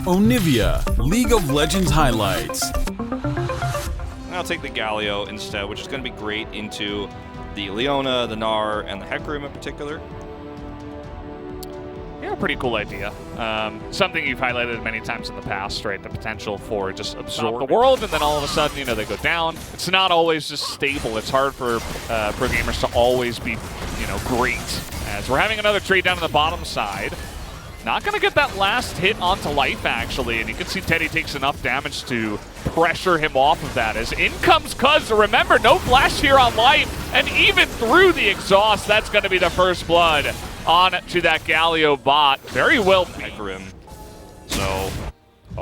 Onivia, League of Legends highlights. I'll take the Galio instead, which is going to be great into the Leona, the Gnar, and the Hecarim in particular. Yeah, pretty cool idea. Something you've highlighted many times in the past, right? The potential for just absorb the world, and then all of a sudden, you know, they go down. It's not always just stable. It's hard for pro gamers to always be, you know, great. As we're having another trade down on the bottom side. Not going to get that last hit onto life, actually, and you can see Teddy takes enough damage to pressure him off of that. As in comes Cuz, remember, no flash here on life, and even through the exhaust, that's going to be the first blood on to that Galio bot. Very well Hecarim. So,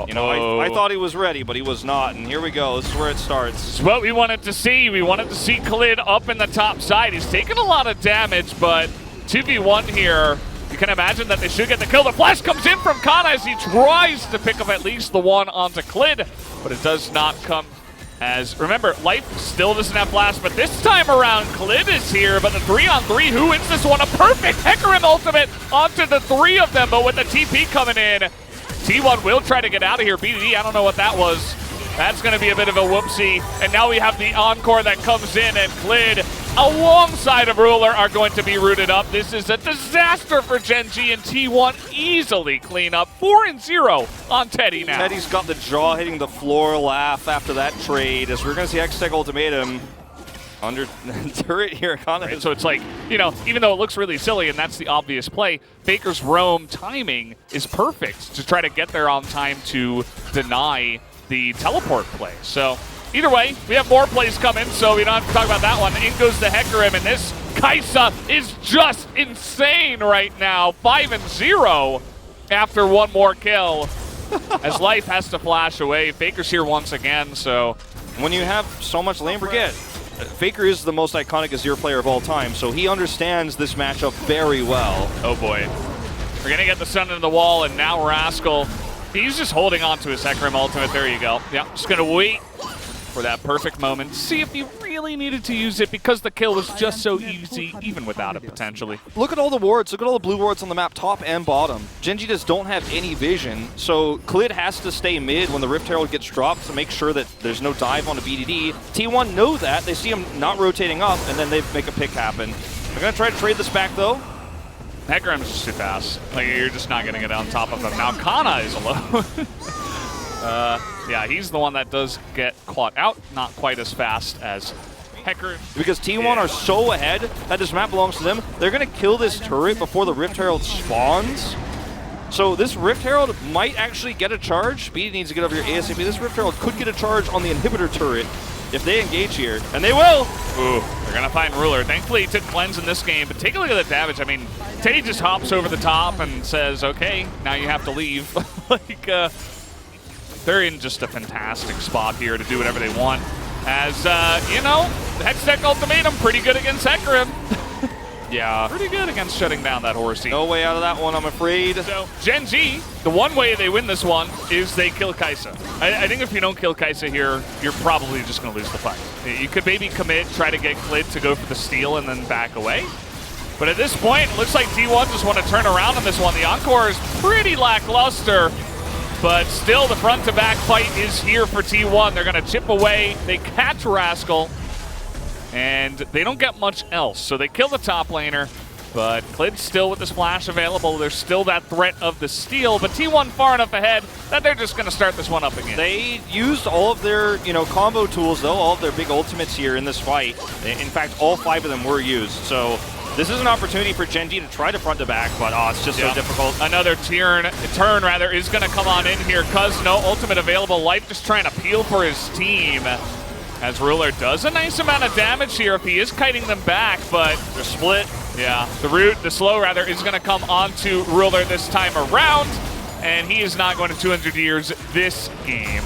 you know, I thought he was ready, but he was not, and here we go. This is where it starts. It's what we wanted to see. We wanted to see Khalid up in the top side. He's taken a lot of damage, but 2v1 here. You can imagine that they should get the kill. The flash comes in from Kana as he tries to pick up at least the one onto Klid, but it does not come as, remember, Life still doesn't have flash, but this time around, Klid is here, but the 3-on-3, who wins this one? A perfect Hecarim ultimate onto the three of them, but with the TP coming in, T1 will try to get out of here. BDD, I don't know what that was. That's going to be a bit of a whoopsie, and now we have the encore that comes in, and Klid alongside of Ruler are going to be rooted up. This is a disaster for Gen G, and T1 easily clean up. 4-0 on Teddy now. Teddy's got the jaw hitting the floor laugh after that trade, as we're going to see Hextech Ultimatum under turret here. Right, so it's like, you know, even though it looks really silly, and that's the obvious play, Faker's roam timing is perfect to try to get there on time to deny the teleport play. So either way, we have more plays coming, so we don't have to talk about that one. In goes the Hecarim, and this Kai'Sa is just insane right now. 5-0 after one more kill. As Life has to flash away. Faker's here once again, so. When you have so much lane, forget. Faker is the most iconic Azir player of all time, so he understands this matchup very well. Oh boy. We're gonna get the sun into the wall, and now Rascal. He's just holding on to his Hecarim ultimate. There you go. Yeah, just going to wait for that perfect moment. See if he really needed to use it because the kill was just so easy, even without it, potentially. Look at all the wards. Look at all the blue wards on the map, top and bottom. Gen G just don't have any vision, so Klid has to stay mid when the Rift Herald gets dropped to make sure that there's no dive on a BDD. T1 know that. They see him not rotating up, and then they make a pick happen. They're going to try to trade this back, though. Hecarim's just too fast. Like, you're just not getting it on top of him. Now Kana is alone. Yeah, he's the one that does get caught out. Not quite as fast as Hecarim. Because T1 are so ahead that this map belongs to them. They're going to kill this turret before the Rift Herald spawns. So this Rift Herald might actually get a charge. Speedy needs to get over here ASAP. This Rift Herald could get a charge on the inhibitor turret if they engage here, and they will. Ooh, they're gonna find Ruler. Thankfully, he took cleanse in this game, but take a look at the damage. I mean, Teddy just hops over the top and says, okay, now you have to leave. Like, they're in just a fantastic spot here to do whatever they want. As, you know, the Hextech Ultimatum, pretty good against Hecarim. Yeah, pretty good against shutting down that horsey. No way out of that one, I'm afraid. So, Gen G, the one way they win this one is they kill Kai'Sa. I think if you don't kill Kai'Sa here, you're probably just going to lose the fight. You could maybe commit, try to get Klid to go for the steal and then back away. But at this point, it looks like T1 just want to turn around on this one. The Encore is pretty lackluster, but still the front-to-back fight is here for T1. They're going to chip away. They catch Rascal. And they don't get much else, so they kill the top laner, but Klid's still with this flash available. There's still that threat of the steal, but T1 far enough ahead that they're just going to start this one up again. They used all of their, you know, combo tools, though, all of their big ultimates here in this fight. In fact, all 5 of them were used, so this is an opportunity for Gen G to try to front to back, but it's just so difficult. Another turn is going to come on in here, Cuz no ultimate available. Life just trying to peel for his team. As Ruler does a nice amount of damage here if he is kiting them back, but they're split. Yeah, the slow rather, is going to come onto Ruler this time around, and he is not going to 200 years this game,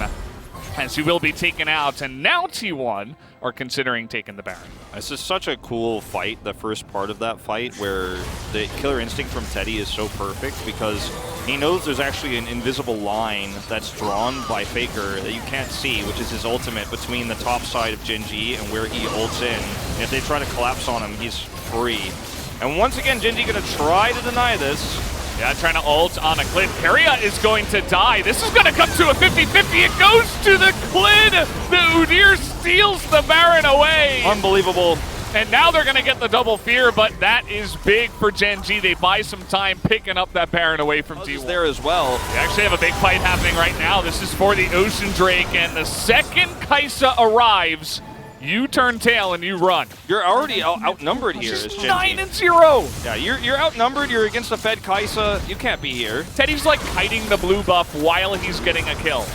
as he will be taken out, and now T1 are considering taking the Baron. This is such a cool fight, the first part of that fight, where the killer instinct from Teddy is so perfect because he knows there's actually an invisible line that's drawn by Faker that you can't see, which is his ultimate between the top side of Gen G and where he ults in. And if they try to collapse on him, he's free. And once again, Gen G gonna try to deny this. Yeah, trying to ult on a Clid. Keria is going to die. This is going to come to a 50-50. It goes to the Clid. The Udyr steals the Baron away. Unbelievable. And now they're going to get the double fear, but that is big for Gen G. They buy some time picking up that Baron away from T1. There as well. We actually have a big fight happening right now. This is for the Ocean Drake, and the second Kai'Sa arrives, you turn tail and you run. You're already outnumbered here as Gen G. 9-0. Yeah, you're outnumbered. You're against a fed Kai'Sa. You can't be here. Teddy's like hiding the blue buff while he's getting a kill.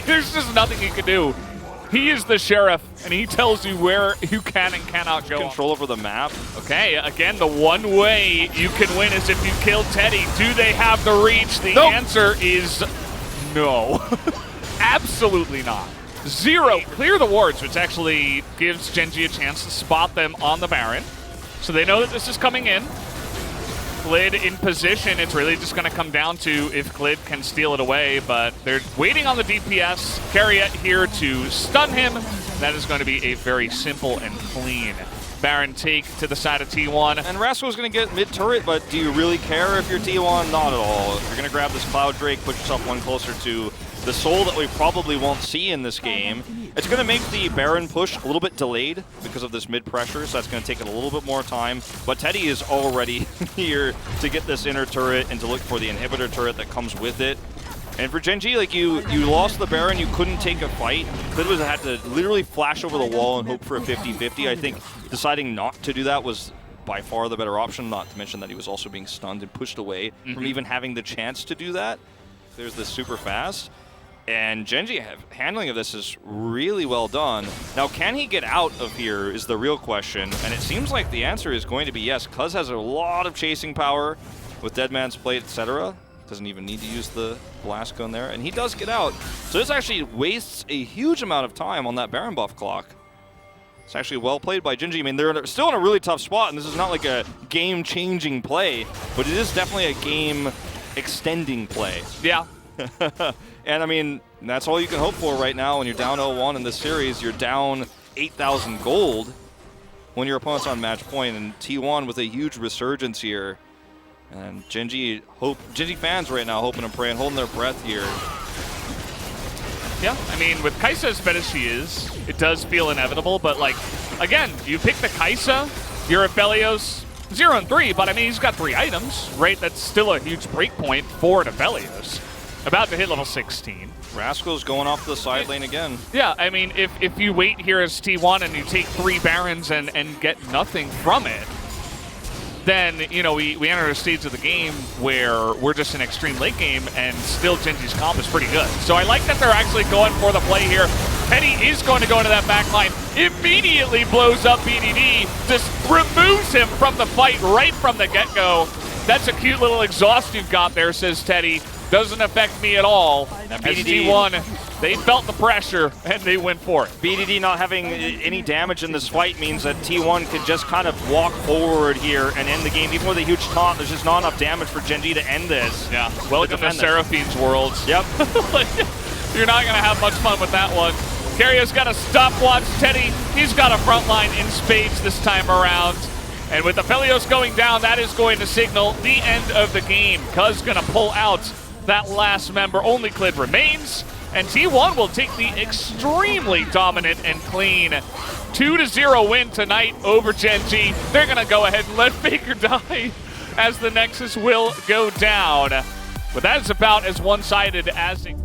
There's just nothing he can do. He is the sheriff, and he tells you where you can and cannot go. Control over the map. Okay, again, the one way you can win is if you kill Teddy. Do they have the reach? The answer is no. Absolutely not. 0. Clear the wards, which actually gives Gen G a chance to spot them on the Baron. So they know that this is coming in. Clid in position. It's really just going to come down to if Clid can steal it away, but they're waiting on the DPS. Keria here to stun him. That is going to be a very simple and clean Baron take to the side of T1. And Rascal's going to get mid-turret, but do you really care if you're T1? Not at all. If you're going to grab this Cloud Drake, put yourself one closer to the soul that we probably won't see in this game. It's going to make the Baron push a little bit delayed because of this mid-pressure, so that's going to take it a little bit more time. But Teddy is already here to get this inner turret and to look for the inhibitor turret that comes with it. And for Gen G, like you lost the Baron, you couldn't take a fight. Clid had to literally flash over the wall and hope for a 50-50. I think deciding not to do that was by far the better option, not to mention that he was also being stunned and pushed away from even having the chance to do that. There's this super fast. And Gen G handling of this is really well done. Now, can he get out of here is the real question. And it seems like the answer is going to be yes. Cuz has a lot of chasing power with Dead Man's Plate, etc. Doesn't even need to use the blast gun there. And he does get out. So this actually wastes a huge amount of time on that Baron buff clock. It's actually well played by Gen G. I mean, they're still in a really tough spot, and this is not like a game-changing play, but it is definitely a game-extending play. Yeah. And I mean, that's all you can hope for right now when you're down 0-1 in this series. You're down 8,000 gold when your opponent's on match point, and T1 with a huge resurgence here. And Gen G fans right now hoping and praying, holding their breath here. Yeah, I mean, with Kai'Sa as bad as she is, it does feel inevitable, but like, again, you pick the Kai'Sa, you're at Aphelios, 0-3, but I mean, he's got 3 items, right? That's still a huge break point for Aphelios. About to hit level 16. Rascal's going off the side lane again. Yeah, I mean, if you wait here as T1 and you take 3 Barons and get nothing from it, then, you know, we enter a stage of the game where we're just in extreme late game and still Gen G's comp is pretty good. So I like that they're actually going for the play here. Teddy is going to go into that back line, immediately blows up BDD, just removes him from the fight right from the get-go. That's a cute little exhaust you've got there, says Teddy. Doesn't affect me at all. As T1, they felt the pressure and they went for it. BDD not having any damage in this fight means that T1 could just kind of walk forward here and end the game. Even with a huge taunt, there's just not enough damage for Gen G to end this. Yeah, welcome to Seraphine's world. Yep. You're not going to have much fun with that one. Keria's got a stopwatch. Teddy, he's got a front line in spades this time around. And with Aphelios going down, that is going to signal the end of the game. Cuz going to pull out that last member. Only Clid remains, and T1 will take the extremely dominant and clean 2-0 win tonight over Gen G. They're going to go ahead and let Faker die as the Nexus will go down. But that is about as one-sided as it